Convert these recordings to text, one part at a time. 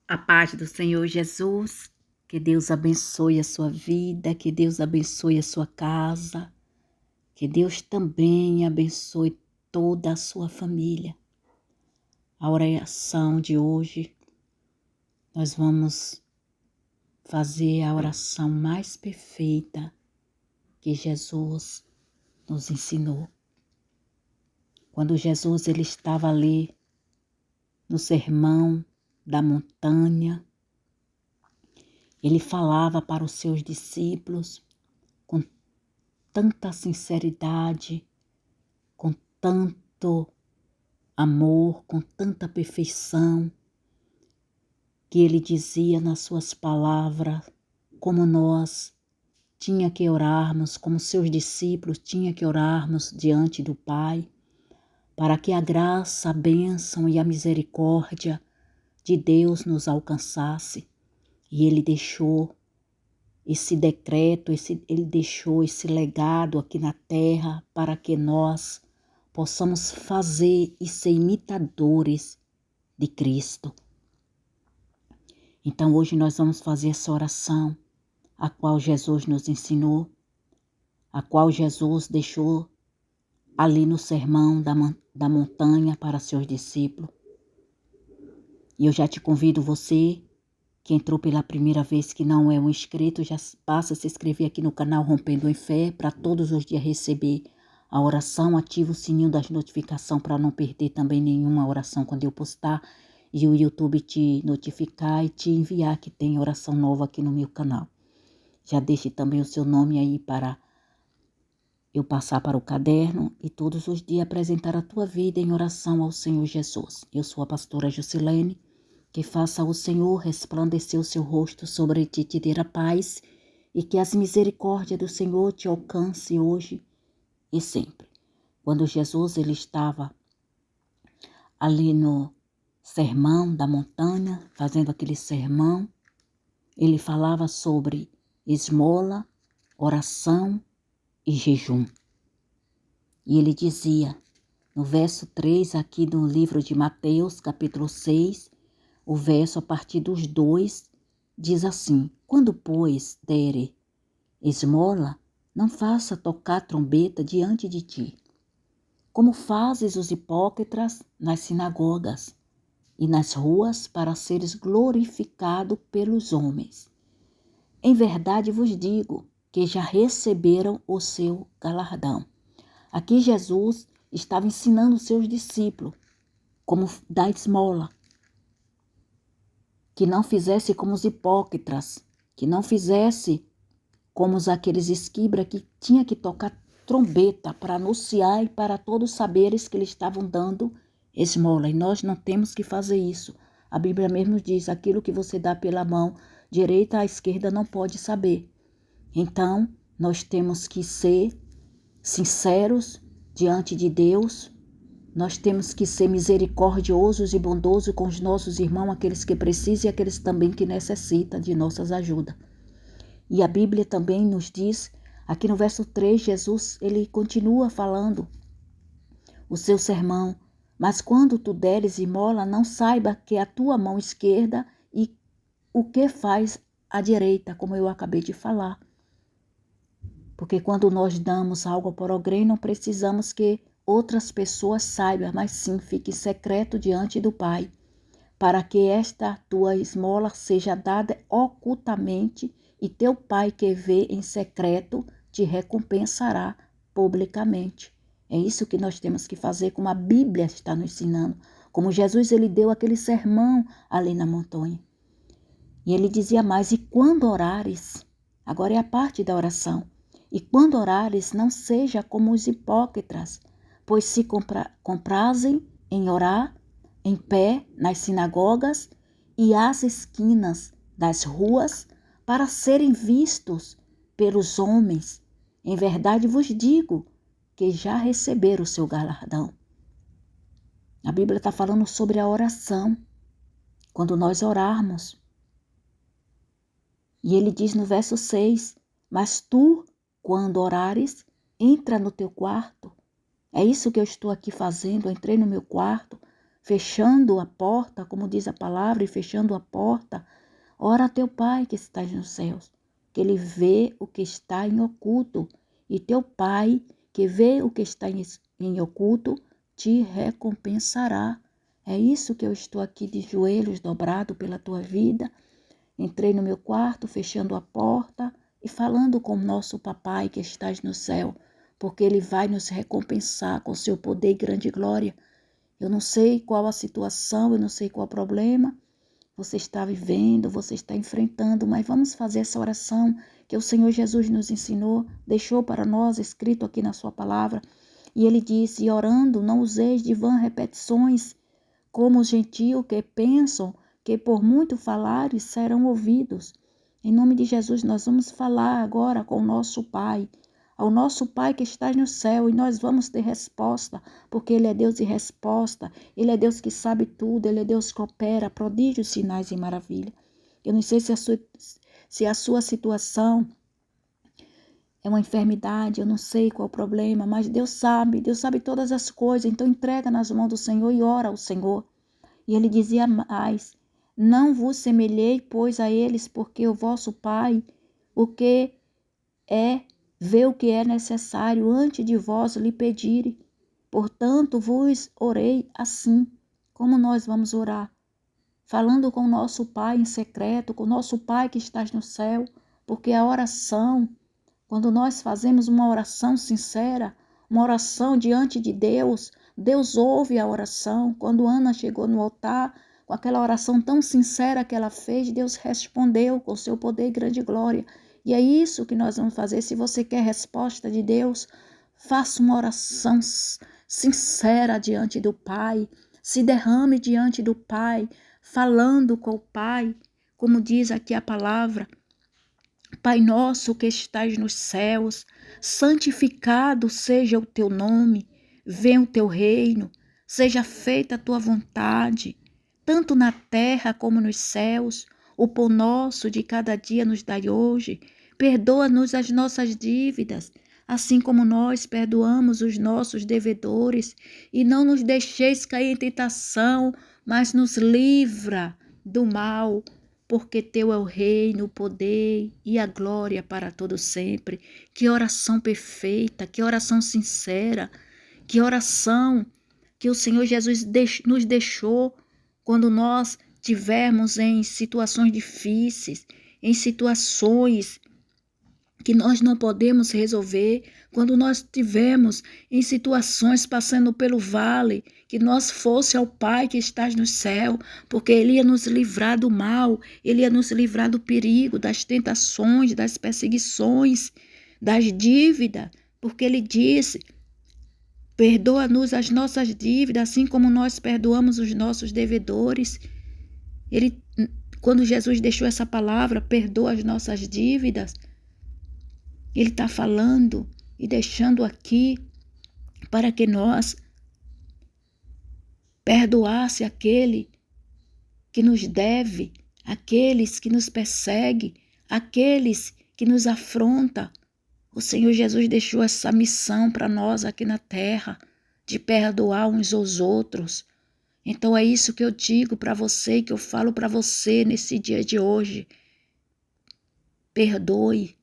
A paz do Senhor Jesus, que Deus abençoe a sua vida, que Deus abençoe a sua casa, que Deus também abençoe toda a sua família. A oração de hoje, nós vamos fazer a oração mais perfeita que Jesus nos ensinou. Quando Jesus ele estava ali no sermão da montanha, ele falava para os seus discípulos com tanta sinceridade, com tanto amor, com tanta perfeição, que ele dizia nas suas palavras como nós tinha que orarmos, como seus discípulos tinha que orarmos diante do Pai, para que a graça, a bênção e a misericórdia de Deus nos alcançasse. E ele deixou esse decreto, ele deixou esse legado aqui na terra para que nós possamos fazer e ser imitadores de Cristo. Então hoje nós vamos fazer essa oração, a qual Jesus nos ensinou, a qual Jesus deixou ali no sermão da montanha para seus discípulos. E eu já te convido você, que entrou pela primeira vez, que não é um inscrito, já passa a se inscrever aqui no canal Rompendo em Fé, para todos os dias receber a oração. Ativa o sininho das notificações para não perder também nenhuma oração quando eu postar, e o YouTube te notificar e te enviar que tem oração nova aqui no meu canal. Já deixe também o seu nome aí para eu passar para o caderno e todos os dias apresentar a tua vida em oração ao Senhor Jesus. Eu sou a pastora Jusilene. Que faça o Senhor resplandecer o seu rosto sobre ti, te dê a paz, e que as misericórdias do Senhor te alcance hoje e sempre. Quando Jesus ele estava ali no sermão da montanha, fazendo aquele sermão, ele falava sobre esmola, oração e jejum. E ele dizia, no verso 3 aqui do livro de Mateus, capítulo 6, o verso a partir dos 2 diz assim: quando, pois, dere esmola, não faça tocar trombeta diante de ti, como fazes os hipócritas nas sinagogas e nas ruas para seres glorificado pelos homens. Em verdade vos digo que já receberam o seu galardão. Aqui Jesus estava ensinando os seus discípulos como dar esmola, que não fizesse como os hipócritas, que não fizesse como aqueles esquibras que tinha que tocar trombeta para anunciar e para todos saberes que eles estavam dando esmola. E nós não temos que fazer isso. A Bíblia mesmo diz, aquilo que você dá pela mão direita, a esquerda não pode saber. Então, nós temos que ser sinceros diante de Deus. Nós temos que ser misericordiosos e bondosos com os nossos irmãos, aqueles que precisam e aqueles também que necessitam de nossas ajudas. E a Bíblia também nos diz, aqui no verso 3, Jesus, ele continua falando o seu sermão. Mas quando tu deres esmola, não saiba que a tua mão esquerda e o que faz a direita, como eu acabei de falar. Porque quando nós damos algo por alguém, não precisamos que outras pessoas saibam, mas sim fique secreto diante do Pai, para que esta tua esmola seja dada ocultamente, e teu Pai que vê em secreto te recompensará publicamente. É isso que nós temos que fazer, como a Bíblia está nos ensinando, como Jesus ele deu aquele sermão ali na montanha. E ele dizia mais, e quando orares, agora é a parte da oração, e quando orares, não seja como os hipócritas, pois se comprazem em orar em pé nas sinagogas e às esquinas das ruas, para serem vistos pelos homens. Em verdade vos digo que já receberam o seu galardão. A Bíblia está falando sobre a oração, quando nós orarmos. E ele diz no verso 6, mas tu, quando orares, entra no teu quarto. É isso que eu estou aqui fazendo, eu entrei no meu quarto, fechando a porta, como diz a palavra, e fechando a porta, ora a teu Pai que estás nos céus, que ele vê o que está em oculto, e teu Pai que vê o que está em oculto te recompensará. É isso que eu estou aqui de joelhos dobrado pela tua vida. Entrei no meu quarto, fechando a porta e falando com o nosso papai que estás no céu, porque ele vai nos recompensar com seu poder e grande glória. Eu não sei qual a situação, eu não sei qual o problema você está vivendo, você está enfrentando, mas vamos fazer essa oração que o Senhor Jesus nos ensinou, deixou para nós escrito aqui na sua palavra. E ele disse, e orando, não useis de vã repetições, como os gentios que pensam que por muito falares serão ouvidos. Em nome de Jesus, nós vamos falar agora com o nosso Pai, ao nosso Pai que está no céu, e nós vamos ter resposta, porque Ele é Deus de resposta, Ele é Deus que sabe tudo, Ele é Deus que opera prodígios, sinais e maravilha. Eu não sei se a sua situação é uma enfermidade, eu não sei qual o problema, mas Deus sabe todas as coisas, então entrega nas mãos do Senhor e ora ao Senhor. E ele dizia mais, não vos semelhei, pois, a eles, porque o vosso Pai, o que é, vê o que é necessário antes de vós lhe pedirem. Portanto, vos orei assim, como nós vamos orar, falando com o nosso Pai em secreto, com o nosso Pai que estás no céu, porque a oração, quando nós fazemos uma oração sincera, uma oração diante de Deus, Deus ouve a oração. Quando Ana chegou no altar, com aquela oração tão sincera que ela fez, Deus respondeu com seu poder e grande glória. E é isso que nós vamos fazer. Se você quer resposta de Deus, faça uma oração sincera diante do Pai. Se derrame diante do Pai, falando com o Pai, como diz aqui a palavra. Pai nosso que estás nos céus, santificado seja o teu nome, venha o teu reino, seja feita a tua vontade, tanto na terra como nos céus. O pão nosso de cada dia nos dai hoje, perdoa-nos as nossas dívidas, assim como nós perdoamos os nossos devedores, e não nos deixeis cair em tentação, mas nos livra do mal, porque teu é o reino, o poder e a glória para todo sempre. Que oração perfeita, que oração sincera, que oração que o Senhor Jesus nos deixou quando nós tivermos em situações difíceis, em situações que nós não podemos resolver, quando nós tivemos em situações passando pelo vale, que nós fosse ao Pai que estás no céu, porque Ele ia nos livrar do mal, Ele ia nos livrar do perigo, das tentações, das perseguições, das dívidas, porque Ele disse, perdoa-nos as nossas dívidas, assim como nós perdoamos os nossos devedores. Quando Jesus deixou essa palavra, perdoa as nossas dívidas, Ele está falando e deixando aqui para que nós perdoasse aquele que nos deve, aqueles que nos perseguem, aqueles que nos afrontam. O Senhor Jesus deixou essa missão para nós aqui na terra, de perdoar uns aos outros. Então é isso que eu digo para você, que eu falo para você nesse dia de hoje. Perdoe.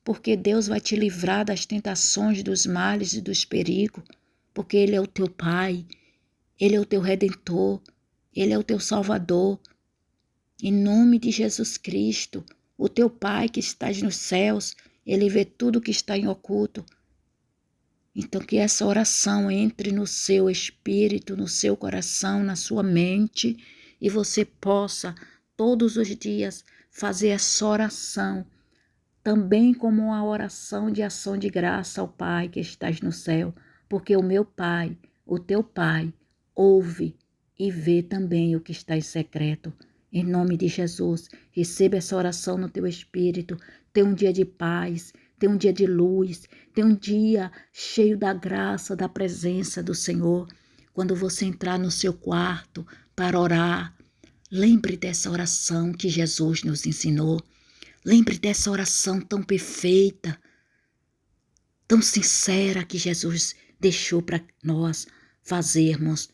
Porque Deus vai te livrar das tentações, dos males e dos perigos, porque Ele é o teu Pai, Ele é o teu Redentor, Ele é o teu Salvador. Em nome de Jesus Cristo, o teu Pai que estás nos céus, Ele vê tudo que está em oculto. Então que essa oração entre no seu espírito, no seu coração, na sua mente, e você possa todos os dias fazer essa oração, também como uma oração de ação de graça ao Pai que estás no céu, porque o meu Pai, o teu Pai, ouve e vê também o que está em secreto. Em nome de Jesus, receba essa oração no teu espírito, tenha um dia de paz, tenha um dia de luz, tenha um dia cheio da graça, da presença do Senhor. Quando você entrar no seu quarto para orar, lembre dessa oração que Jesus nos ensinou. Lembre dessa oração tão perfeita, tão sincera que Jesus deixou para nós fazermos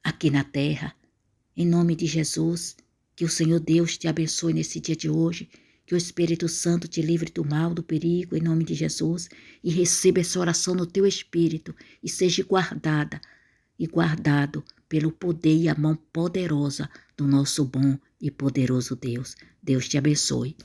aqui na terra. Em nome de Jesus, que o Senhor Deus te abençoe nesse dia de hoje, que o Espírito Santo te livre do mal, do perigo, em nome de Jesus, e receba essa oração no teu espírito e seja guardada e guardado pelo poder e a mão poderosa do nosso bom e poderoso Deus. Deus te abençoe.